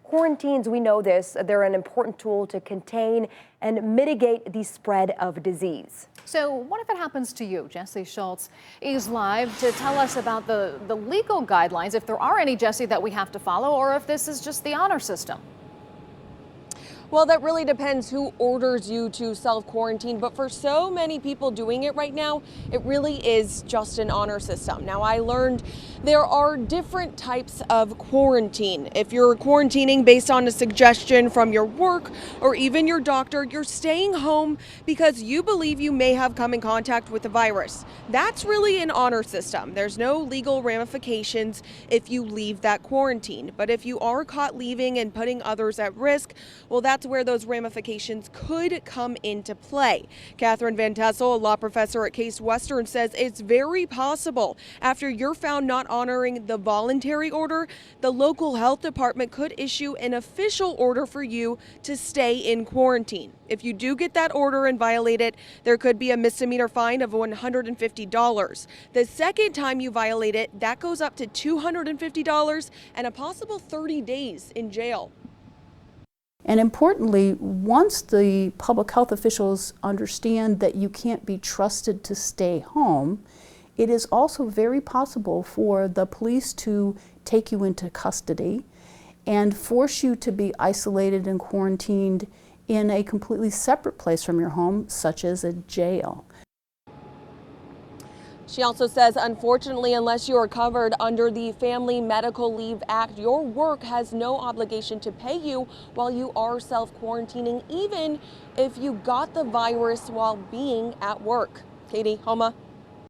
Quarantines, we know this, they're an important tool to contain and mitigate the spread of disease. So what if it happens to you? Jesse Schultz is live to tell us about the legal guidelines, if there are any, Jesse, that we have to follow, or if this is just the honor system. Well, that really depends who orders you to self-quarantine, but for so many people doing it right now, it really is just an honor system. Now, I learned there are different types of quarantine. If you're quarantining based on a suggestion from your work or even your doctor, you're staying home because you believe you may have come in contact with the virus. That's really an honor system. There's no legal ramifications if you leave that quarantine. But if you are caught leaving and putting others at risk, well, that's where those ramifications could come into play. Catherine Van Tessel, a law professor at Case Western, says it's very possible after you're found not honoring the voluntary order, the local health department could issue an official order for you to stay in quarantine. If you do get that order and violate it, there could be a misdemeanor fine of $150. The second time you violate it, that goes up to $250 and a possible 30 days in jail. And importantly, once the public health officials understand that you can't be trusted to stay home, it is also very possible for the police to take you into custody and force you to be isolated and quarantined in a completely separate place from your home, such as a jail. She also says, unfortunately, unless you are covered under the Family Medical Leave Act, your work has no obligation to pay you while you are self-quarantining, even if you got the virus while being at work. Katie, Homa.